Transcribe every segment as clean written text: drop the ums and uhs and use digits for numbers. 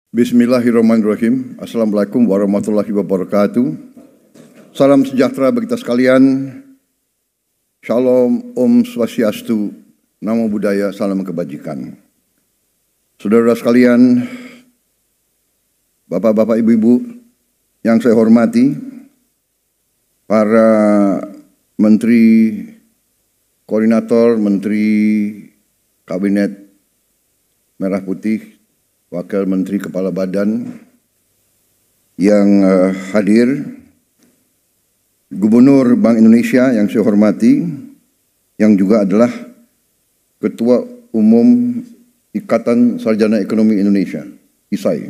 Bismillahirrahmanirrahim. Assalamualaikum warahmatullahi wabarakatuh. Salam sejahtera bagi kita sekalian. Shalom, Om Swastiastu, Namo Buddhaya, salam kebajikan. Saudara sekalian, bapak-bapak, ibu-ibu yang saya hormati, para menteri, koordinator, menteri kabinet merah putih, Wakil Menteri Kepala Badan yang hadir, Gubernur Bank Indonesia yang saya hormati, yang juga adalah Ketua Umum Ikatan Sarjana Ekonomi Indonesia, ISAI.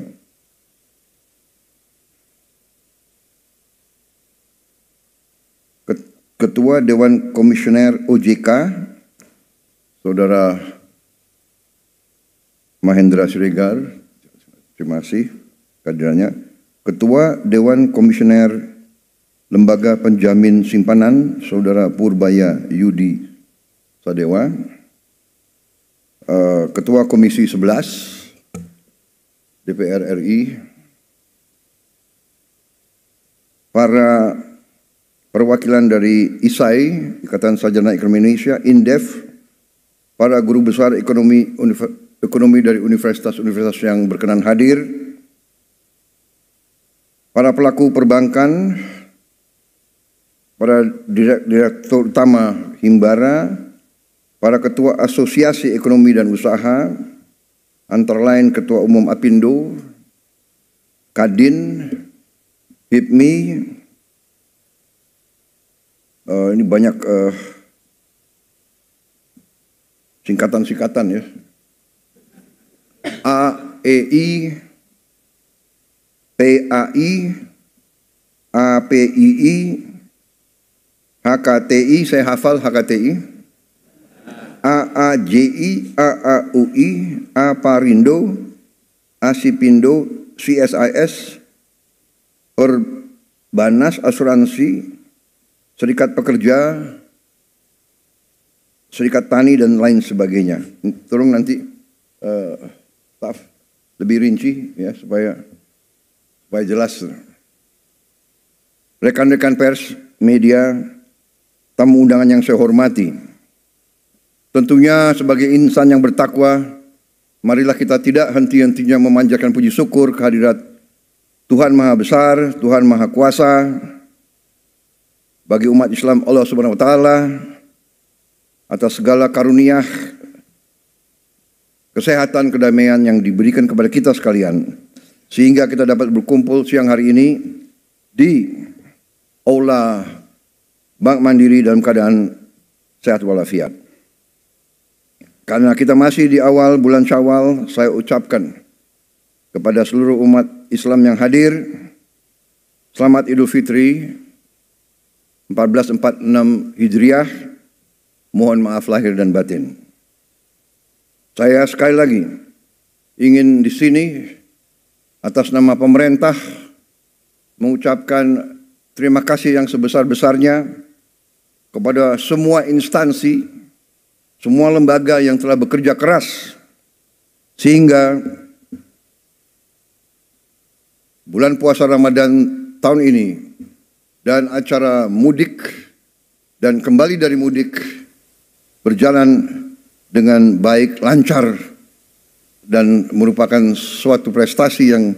Ketua Dewan Komisioner OJK, Saudara Mahendra Siregar, terima kasih kehadirannya. Ketua Dewan Komisioner Lembaga Penjamin Simpanan, Saudara Purbaya Yudi Sadewa. Ketua Komisi 11 DPR RI. Para perwakilan dari ISAI, Ikatan Sarjana Ekonomi Indonesia, INDEF, para guru besar ekonomi dari universitas-universitas yang berkenan hadir, para pelaku perbankan, para direktur utama Himbara, para ketua asosiasi ekonomi dan usaha, antara lain Ketua Umum Apindo, Kadin, HIPMI, ini banyak singkatan-singkatan ya. AEI, PAI, APII, HKTI, saya hafal HKTI, AAJI, AAUI, AParindo, ASIPindo, CSIS, Perbanas Asuransi, Serikat Pekerja, Serikat Tani, dan lain sebagainya. Tolong nanti lebih rinci ya supaya jelas. Rekan-rekan pers, media, tamu undangan yang saya hormati. Tentunya sebagai insan yang bertakwa, marilah kita tidak henti-hentinya memanjatkan puji syukur kehadirat Tuhan Maha Besar, Tuhan Maha Kuasa, bagi umat Islam Allah Subhanahu wa taala atas segala karunia kesehatan, kedamaian yang diberikan kepada kita sekalian, sehingga kita dapat berkumpul siang hari ini di Aula Bank Mandiri dalam keadaan sehat walafiat. Karena kita masih di awal bulan Syawal, saya ucapkan kepada seluruh umat Islam yang hadir, selamat Idul Fitri 1446 Hijriah. Mohon maaf lahir dan batin. Saya sekali lagi ingin di sini atas nama pemerintah mengucapkan terima kasih yang sebesar-besarnya kepada semua instansi, semua lembaga yang telah bekerja keras sehingga bulan puasa Ramadan tahun ini dan acara mudik dan kembali dari mudik berjalan dengan baik, lancar, dan merupakan suatu prestasi yang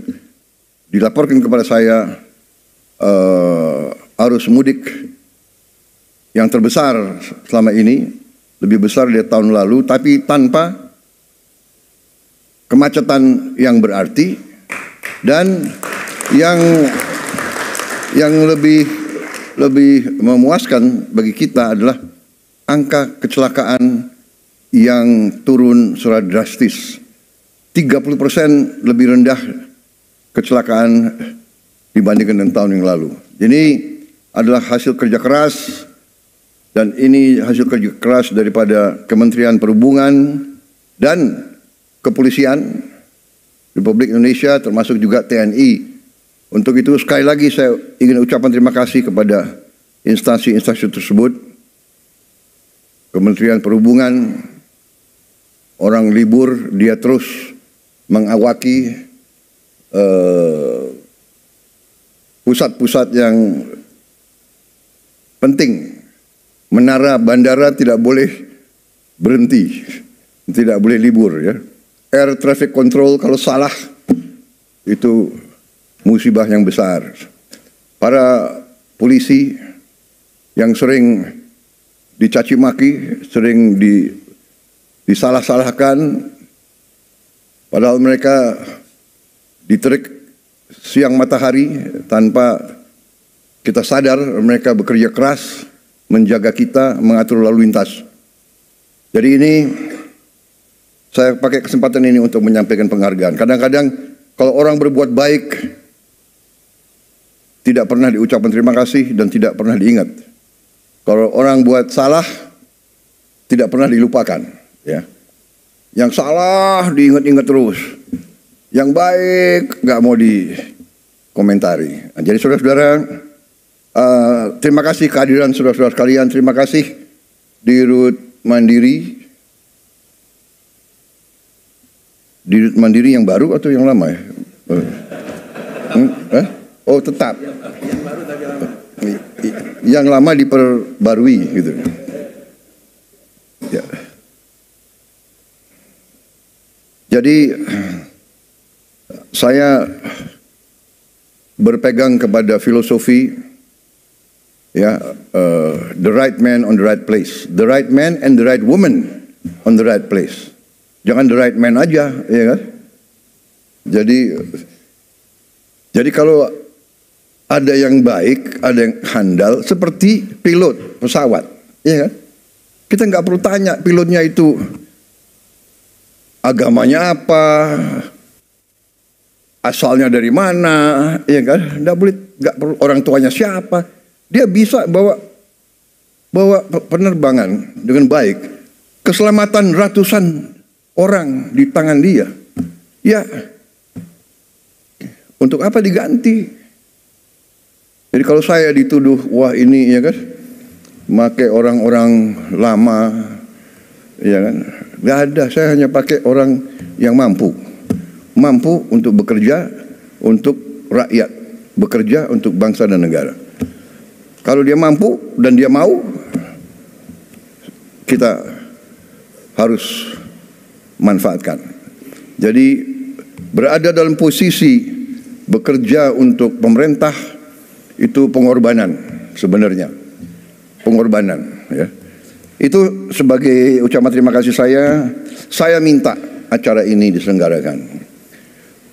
dilaporkan kepada saya. Arus mudik yang terbesar selama ini, lebih besar dari tahun lalu, tapi tanpa kemacetan yang berarti, dan yang lebih memuaskan bagi kita adalah angka kecelakaan yang turun secara drastis. 30% lebih rendah kecelakaan dibandingkan dengan tahun yang lalu. Ini adalah hasil kerja keras, dan ini hasil kerja keras daripada Kementerian Perhubungan dan Kepolisian Republik Indonesia, termasuk juga TNI. Untuk itu sekali lagi saya ingin ucapkan terima kasih kepada instansi-instansi tersebut. Kementerian Perhubungan, orang libur dia terus mengawaki pusat-pusat yang penting. Menara bandara tidak boleh berhenti, tidak boleh libur ya. Air traffic control kalau salah itu musibah yang besar. Para polisi yang sering dicaci maki, sering disalah-salahkan, padahal mereka diterik siang matahari tanpa kita sadar mereka bekerja keras menjaga kita, mengatur lalu lintas. Jadi ini saya pakai kesempatan ini untuk menyampaikan penghargaan. Kadang-kadang kalau orang berbuat baik tidak pernah diucapkan terima kasih dan tidak pernah diingat. Kalau orang buat salah tidak pernah dilupakan, ya. Yang salah diingat-ingat terus. Yang baik nggak mau dikomentari. Nah, jadi saudara-saudara, terima kasih kehadiran saudara-saudara sekalian. Terima kasih Dirut Mandiri. Dirut Mandiri yang baru atau yang lama ya? Oh tetap. Yang baru tapi lama. Yang lama diperbarui gitu. Ya. Jadi saya berpegang kepada filosofi ya, the right man on the right place, the right man and the right woman on the right place. Jangan the right man aja, ya kan? Jadi kalau ada yang baik, ada yang handal, seperti pilot pesawat, ya kan? Kita nggak perlu tanya pilotnya itu agamanya apa, asalnya dari mana, ya kan? Nggak perlu orang tuanya siapa. Dia bisa bawa penerbangan dengan baik. Keselamatan ratusan orang di tangan dia. Ya, untuk apa diganti? Jadi kalau saya dituduh, wah ini ya kan, pakai orang-orang lama, ya kan? Nggak ada, saya hanya pakai orang yang mampu untuk bekerja untuk rakyat, bekerja untuk bangsa dan negara. Kalau dia mampu dan dia mau, kita harus manfaatkan. Jadi berada dalam posisi bekerja untuk pemerintah itu pengorbanan sebenarnya, pengorbanan ya. Itu sebagai ucapan terima kasih saya minta acara ini diselenggarakan.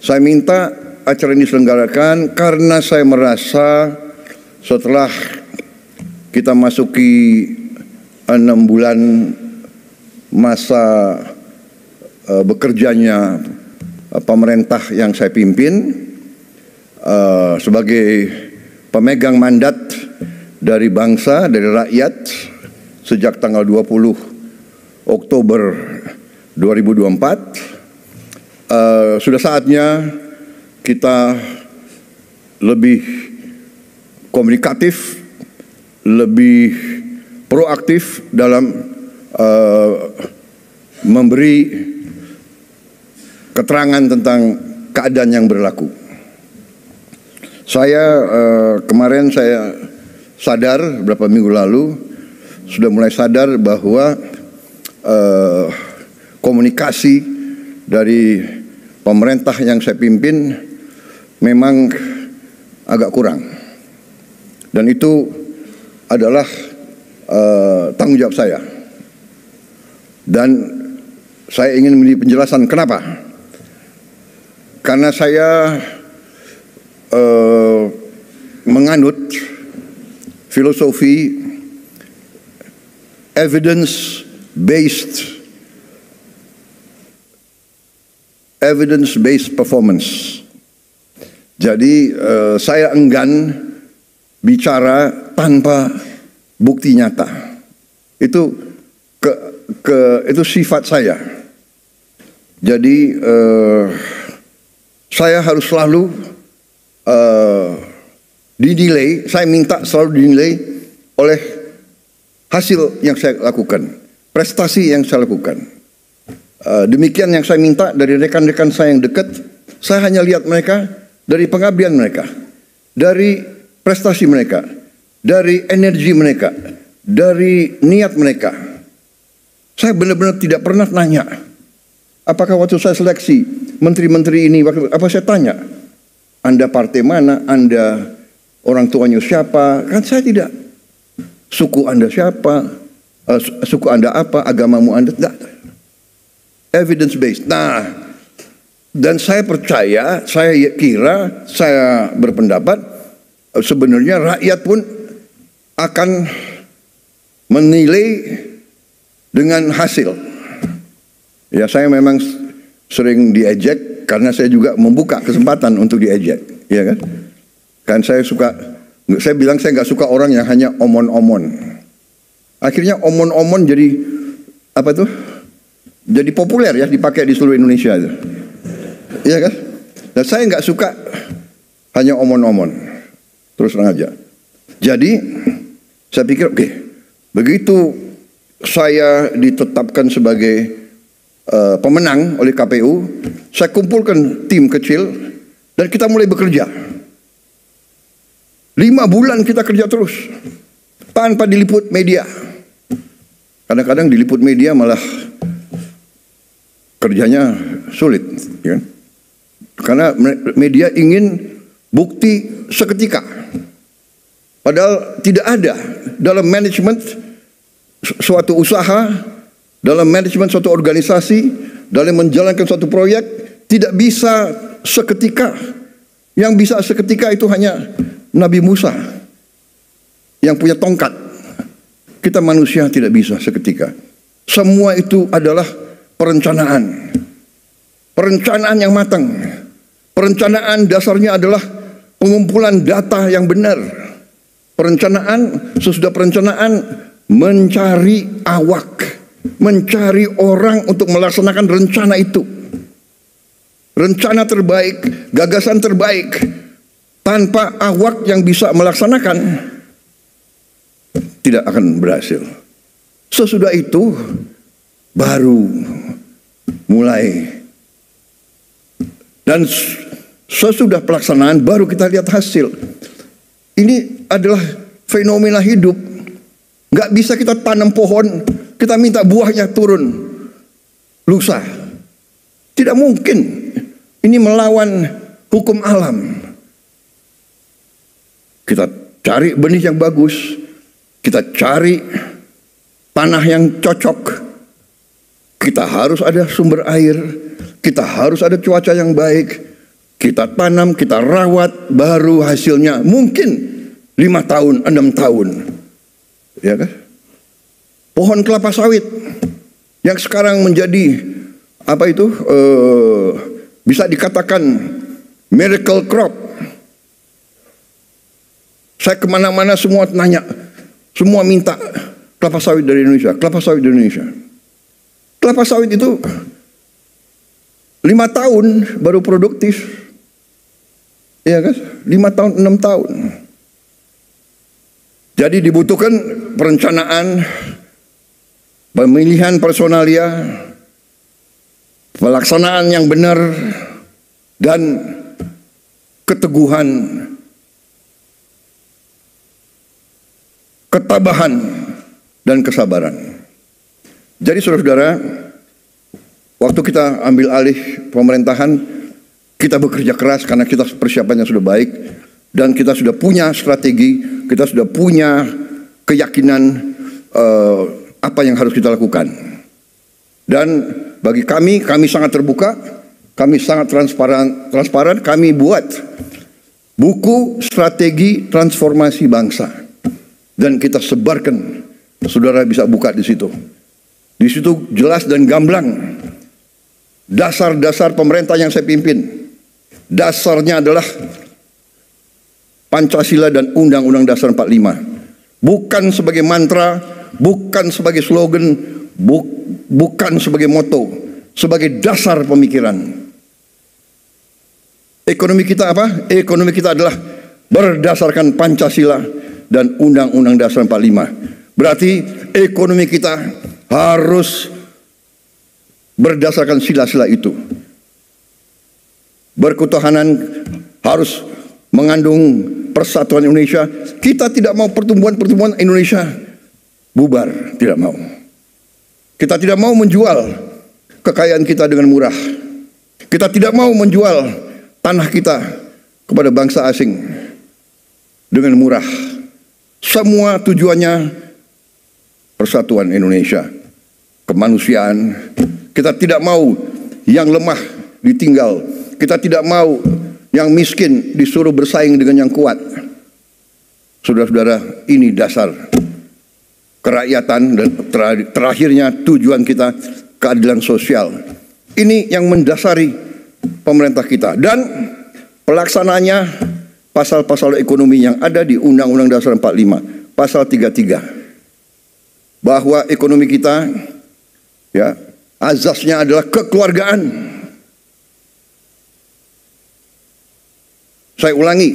Saya minta acara ini diselenggarakan karena saya merasa setelah kita masuki 6 bulan masa bekerjanya pemerintah yang saya pimpin sebagai pemegang mandat dari bangsa, dari rakyat sejak tanggal 20 Oktober 2024, sudah saatnya kita lebih komunikatif, lebih proaktif dalam memberi keterangan tentang keadaan yang berlaku. Kemarin saya sadar beberapa minggu lalu sudah mulai sadar bahwa komunikasi dari pemerintah yang saya pimpin memang agak kurang, dan itu adalah tanggung jawab saya, dan saya ingin memberi penjelasan kenapa. Karena saya menganut filosofi evidence-based performance. Jadi saya enggan bicara tanpa bukti nyata. Itu itu sifat saya. Jadi saya harus selalu dinilai, saya minta selalu dinilai oleh hasil yang saya lakukan, prestasi yang saya lakukan. Demikian yang saya minta dari rekan-rekan saya yang dekat, Saya hanya lihat mereka dari pengabdian mereka, dari prestasi mereka, dari energi mereka, dari niat mereka. Saya benar-benar tidak pernah tanya, apakah waktu saya seleksi menteri-menteri ini, apa saya tanya, Anda partai mana, Anda orang tuanya siapa? Kan saya tidak. Suku Anda siapa? Suku Anda apa? Agamamu Anda? Tidak. Evidence based. Nah, dan saya percaya, saya kira, saya berpendapat sebenarnya rakyat pun akan menilai dengan hasil. Ya, saya memang sering diejek karena saya juga membuka kesempatan untuk diejek, ya kan? Kan saya bilang saya nggak suka orang yang hanya omon-omon. Akhirnya omon-omon jadi apa tuh? Jadi populer ya, dipakai di seluruh Indonesia itu. Iya kan? Dan saya nggak suka hanya omon-omon. Terus terang aja. Jadi saya pikir oke, begitu saya ditetapkan sebagai pemenang oleh KPU, saya kumpulkan tim kecil dan kita mulai bekerja. 5 bulan kita kerja terus tanpa diliput media. Kadang-kadang diliput media malah kerjanya sulit, ya. Karena media ingin bukti seketika. Padahal tidak ada dalam manajemen suatu usaha, dalam manajemen suatu organisasi, dalam menjalankan suatu proyek, tidak bisa seketika. Yang bisa seketika itu hanya Nabi Musa yang punya tongkat. Kita manusia tidak bisa seketika. Semua itu adalah perencanaan. Perencanaan yang matang. Perencanaan dasarnya adalah pengumpulan data yang benar. Perencanaan, sesudah perencanaan mencari awak, mencari orang untuk melaksanakan rencana itu. Rencana terbaik, gagasan terbaik, tanpa awak yang bisa melaksanakan, tidak akan berhasil. Sesudah itu baru mulai, dan sesudah pelaksanaan baru kita lihat hasil. Ini adalah fenomena hidup. Nggak bisa kita tanam pohon, kita minta buahnya turun lusa. Tidak mungkin. Ini melawan hukum alam. Kita cari benih yang bagus, kita cari tanah yang cocok, kita harus ada sumber air, kita harus ada cuaca yang baik, kita tanam, kita rawat, baru hasilnya mungkin 5 tahun, 6 tahun. Ya kan? Pohon kelapa sawit yang sekarang menjadi apa itu? Bisa dikatakan miracle crop. Saya kemana-mana semua nanya, semua minta kelapa sawit dari Indonesia, kelapa sawit dari Indonesia. Kelapa sawit itu 5 tahun baru produktif, ya kan? 5 tahun, 6 tahun. Jadi dibutuhkan perencanaan, pemilihan personalia, pelaksanaan yang benar, dan keteguhan, ketabahan, dan kesabaran. Jadi saudara-saudara, waktu kita ambil alih pemerintahan, kita bekerja keras karena kita persiapannya sudah baik, dan kita sudah punya strategi, kita sudah punya keyakinan apa yang harus kita lakukan. Dan bagi kami sangat terbuka, kami sangat transparan, kami buat buku strategi transformasi bangsa. Dan kita sebarkan, saudara bisa buka di situ. Di situ jelas dan gamblang dasar-dasar pemerintah yang saya pimpin. Dasarnya adalah Pancasila dan Undang-Undang Dasar 45. Bukan sebagai mantra, bukan sebagai slogan, bukan sebagai moto, sebagai dasar pemikiran. Ekonomi kita apa? Ekonomi kita adalah berdasarkan Pancasila dan Undang-Undang Dasar 45. Berarti ekonomi kita harus berdasarkan sila-sila itu. berketuhanan harus mengandung persatuan Indonesia. Kita tidak mau pertumbuhan Indonesia bubar, tidak mau. Kita tidak mau menjual kekayaan kita dengan murah. Kita tidak mau menjual tanah kita kepada bangsa asing dengan murah. Semua tujuannya persatuan Indonesia, kemanusiaan. Kita tidak mau yang lemah ditinggal. Kita tidak mau yang miskin disuruh bersaing dengan yang kuat. Saudara-saudara, ini dasar kerakyatan dan terakhirnya tujuan kita keadilan sosial. Ini yang mendasari pemerintah kita. Dan pelaksananya pasal-pasal ekonomi yang ada di Undang-Undang Dasar 45, pasal 33. Bahwa ekonomi kita ya azasnya adalah kekeluargaan. Saya ulangi,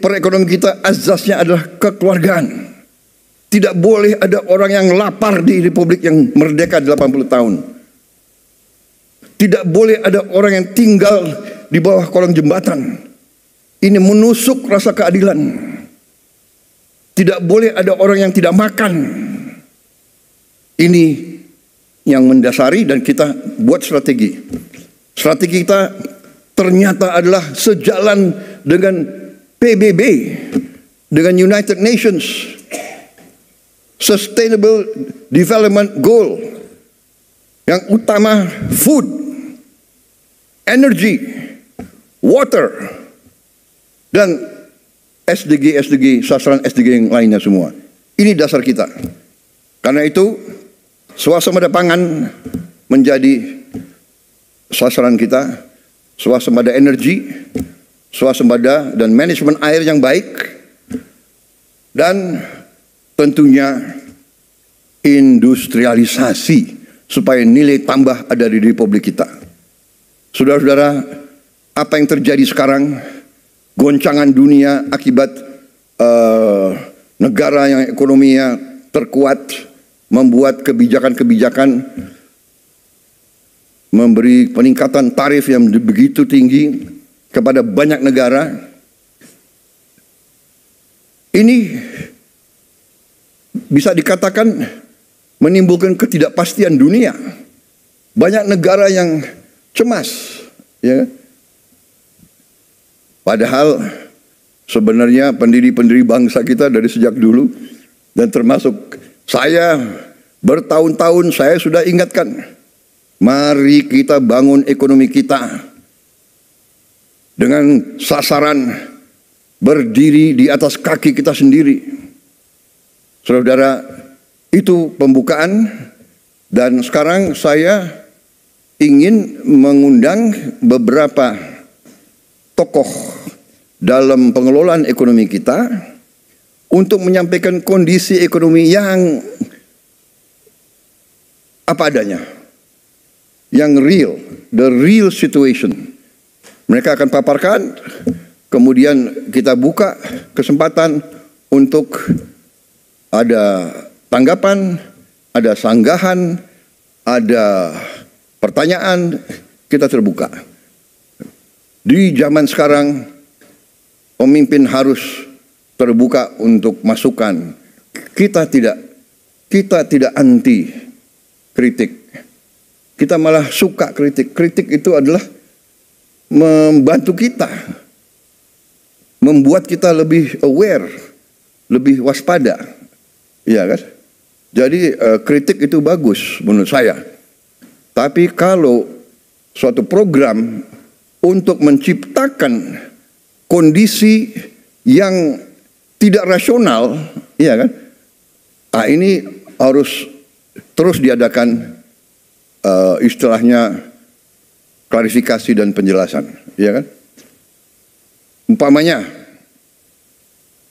perekonomian kita azasnya adalah kekeluargaan. Tidak boleh ada orang yang lapar di Republik yang merdeka 80 tahun. Tidak boleh ada orang yang tinggal di bawah kolong jembatan. Ini menusuk rasa keadilan. Tidak boleh ada orang yang tidak makan. Ini yang mendasari dan kita buat strategi. Strategi kita ternyata adalah sejalan dengan PBB, dengan United Nations Sustainable Development Goal. Yang utama food, energy, water, dan SDG, sasaran SDG yang lainnya semua. Ini dasar kita. Karena itu swasembada pangan menjadi sasaran kita. Swasembada energi, swasembada dan manajemen air yang baik, dan tentunya industrialisasi supaya nilai tambah ada di Republik kita. Saudara-saudara, apa yang terjadi sekarang, goncangan dunia akibat negara yang ekonominya terkuat membuat kebijakan-kebijakan memberi peningkatan tarif yang begitu tinggi kepada banyak negara. Ini bisa dikatakan menimbulkan ketidakpastian dunia. Banyak negara yang cemas, ya. Padahal sebenarnya pendiri-pendiri bangsa kita dari sejak dulu, dan termasuk saya bertahun-tahun saya sudah ingatkan, mari kita bangun ekonomi kita dengan sasaran berdiri di atas kaki kita sendiri. Saudara, itu pembukaan, dan sekarang saya ingin mengundang beberapa tokoh dalam pengelolaan ekonomi kita untuk menyampaikan kondisi ekonomi yang apa adanya, yang real, the real situation. Mereka akan paparkan, kemudian kita buka kesempatan untuk ada tanggapan, ada sanggahan, ada pertanyaan, kita terbuka. Di zaman sekarang, pemimpin harus terbuka untuk masukan. Kita tidak anti kritik. Kita malah suka kritik. Kritik itu adalah membantu kita, membuat kita lebih aware, lebih waspada, ya kan? Jadi kritik itu bagus menurut saya. Tapi kalau suatu program untuk menciptakan kondisi yang tidak rasional, ya kan? Nah, ini harus terus diadakan istilahnya klarifikasi dan penjelasan, ya kan? Umpamanya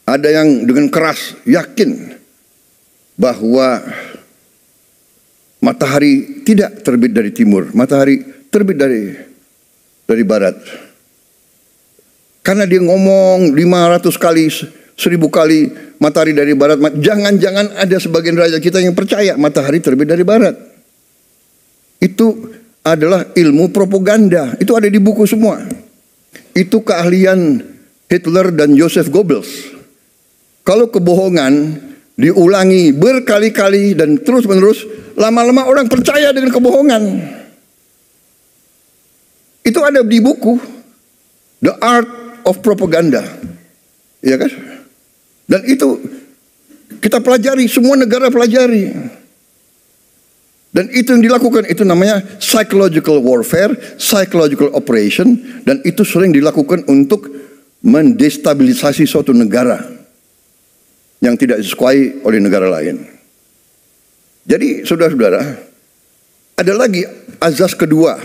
ada yang dengan keras yakin bahwa matahari tidak terbit dari timur, matahari terbit dari barat. Karena dia ngomong 500 kali, 1000 kali matahari dari barat, jangan-jangan ada sebagian rakyat kita yang percaya matahari terbit dari barat. Itu adalah ilmu propaganda. Itu ada di buku semua. Itu keahlian Hitler dan Joseph Goebbels. Kalau kebohongan diulangi berkali-kali dan terus-menerus, lama-lama orang percaya dengan kebohongan. Itu ada di buku The Art of Propaganda. Ya kan? Dan itu kita pelajari, semua negara pelajari. Dan itu yang dilakukan, itu namanya psychological warfare, psychological operation. Dan itu sering dilakukan untuk mendestabilisasi suatu negara yang tidak disukai oleh negara lain. Jadi saudara-saudara, ada lagi azas kedua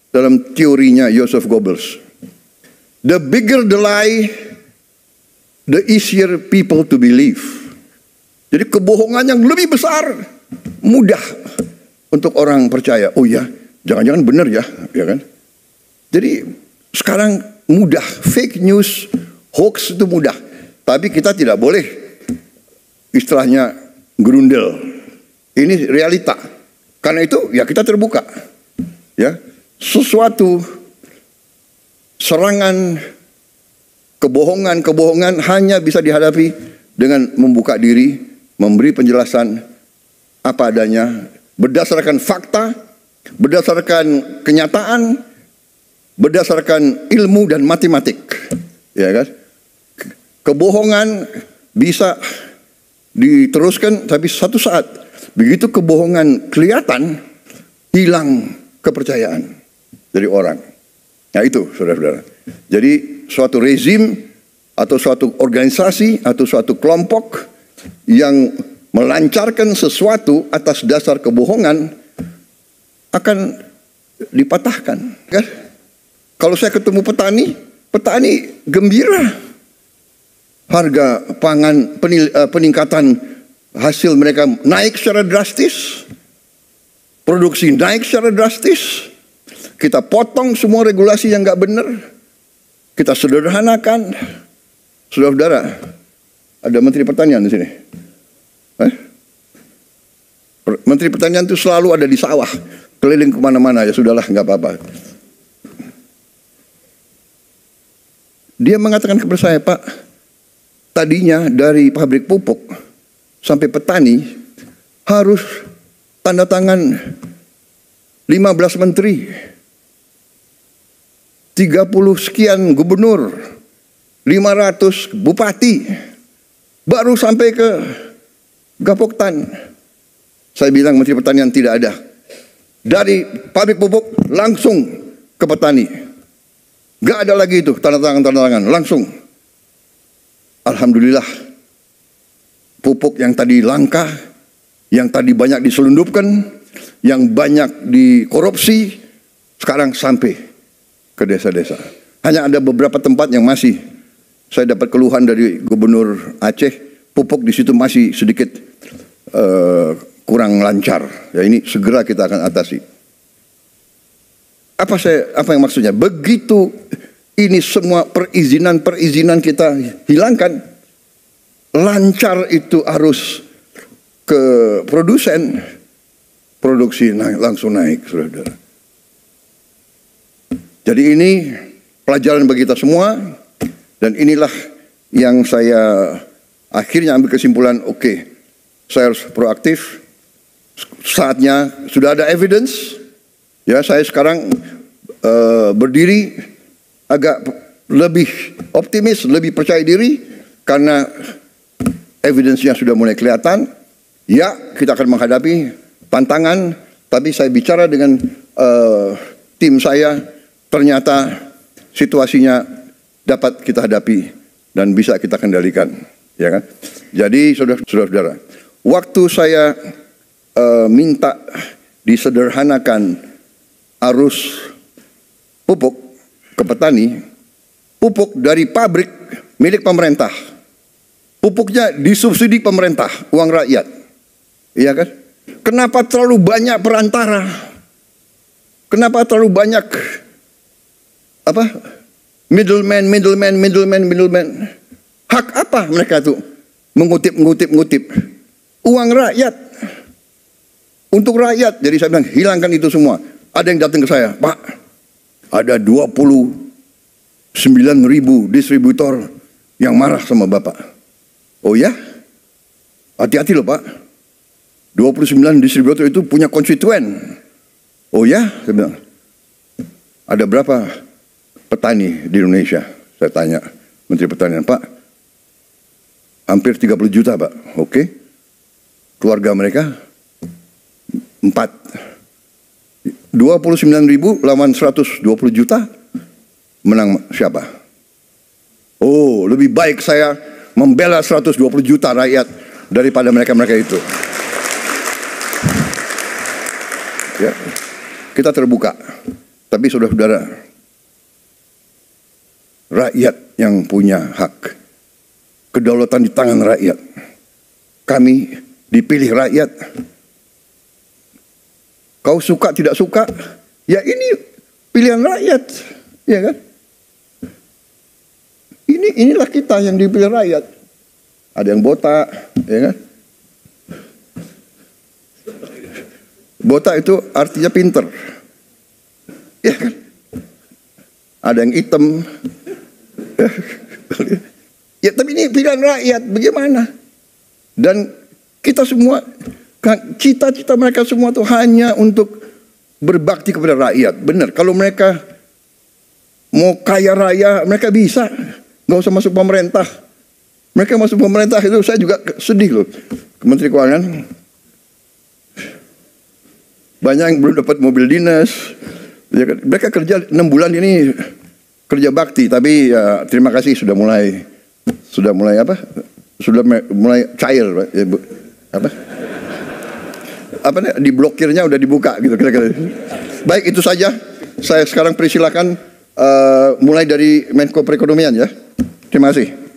dalam teorinya Joseph Goebbels. The bigger the lie, the easier people to believe. Jadi kebohongan yang lebih besar, mudah untuk orang percaya. Oh ya, jangan-jangan benar ya, ya kan? Jadi sekarang mudah, fake news, hoax itu mudah. Tapi kita tidak boleh istilahnya gerundel. Ini realita. Karena itu ya kita terbuka. Ya, sesuatu serangan kebohongan hanya bisa dihadapi dengan membuka diri, memberi penjelasan apa adanya, berdasarkan fakta, berdasarkan kenyataan, berdasarkan ilmu dan matematik. Ya kan? Kebohongan bisa diteruskan, tapi satu saat begitu kebohongan kelihatan, hilang kepercayaan dari orang. Nah itu saudara-saudara. Jadi suatu rezim atau suatu organisasi atau suatu kelompok yang melancarkan sesuatu atas dasar kebohongan akan dipatahkan. Kan? Kalau saya ketemu petani gembira. Harga pangan, peningkatan hasil mereka naik secara drastis. Produksi naik secara drastis. Kita potong semua regulasi yang nggak benar. Kita sederhanakan. Saudara-saudara, ada Menteri Pertanian di sini. Menteri Pertanian itu selalu ada di sawah, keliling kemana-mana. Ya sudahlah, nggak apa-apa. Dia mengatakan kepada saya, Pak, tadinya dari pabrik pupuk sampai petani harus tanda tangan 15 menteri, 30 sekian gubernur, 500 bupati, baru sampai ke Gapoktan. Saya bilang Menteri Pertanian tidak ada. Dari pabrik pupuk langsung ke petani. Gak ada lagi itu tanda tangan langsung. Alhamdulillah, pupuk yang tadi langka, yang tadi banyak diselundupkan, yang banyak dikorupsi, sekarang sampai ke desa-desa. Hanya ada beberapa tempat yang masih, saya dapat keluhan dari Gubernur Aceh, pupuk di situ masih sedikit kurang lancar. Ya ini segera kita akan atasi. Apa yang maksudnya? Begitu ini semua perizinan kita hilangkan, lancar itu harus ke produsen, produksi langsung naik, saudara. Jadi ini pelajaran bagi kita semua, dan inilah yang saya akhirnya ambil kesimpulan, oke, saya harus proaktif. Saatnya sudah ada evidence. Ya, saya sekarang berdiri agak lebih optimis, lebih percaya diri karena evidence-nya sudah mulai kelihatan. Ya, kita akan menghadapi tantangan, tapi saya bicara dengan tim saya, ternyata situasinya dapat kita hadapi dan bisa kita kendalikan, ya kan? Jadi saudara-saudara, waktu saya minta disederhanakan arus pupuk ke petani, pupuk dari pabrik milik pemerintah, pupuknya disubsidi pemerintah, uang rakyat, iya kan? Kenapa terlalu banyak perantara? Kenapa terlalu banyak middleman? Hak apa mereka tuh mengutip uang rakyat untuk rakyat? Jadi saya bilang hilangkan itu semua. ada yang datang ke saya, Pak, ada 29.000 distributor yang marah sama Bapak. Oh ya? Hati-hati loh Pak. 29 distributor itu punya konstituen. Oh ya? Saya bilang. Ada berapa petani di Indonesia? Saya tanya Menteri Pertanian, Pak. Hampir 30 juta Pak. Oke. Keluarga mereka 4. 29.000 lawan 120 juta, menang siapa? Oh, lebih baik saya membela 120 juta rakyat daripada mereka-mereka itu. Ya, kita terbuka. Tapi saudara-saudara, rakyat yang punya hak. Kedaulatan di tangan rakyat. Kami dipilih rakyat. Kau suka tidak suka, ya ini pilihan rakyat, ya kan? Inilah kita yang dipilih rakyat. Ada yang botak, ya kan? Botak itu artinya pinter, ya kan? Ada yang hitam, ya tapi ini pilihan rakyat, bagaimana? Dan kita semua, cita-cita mereka semua itu hanya untuk berbakti kepada rakyat. Benar, kalau mereka mau kaya raya, mereka bisa. Nggak usah masuk pemerintah. Mereka masuk pemerintah itu saya juga sedih loh. Menteri Keuangan. Banyak yang belum dapat mobil dinas. Mereka kerja 6 bulan ini kerja bakti. Tapi ya, terima kasih sudah mulai apa? Sudah mulai cair. Apa? Diblokirnya udah dibuka gitu kira-kira. Baik, itu saja. Saya sekarang persilakan mulai dari Menko Perekonomian ya. Terima kasih.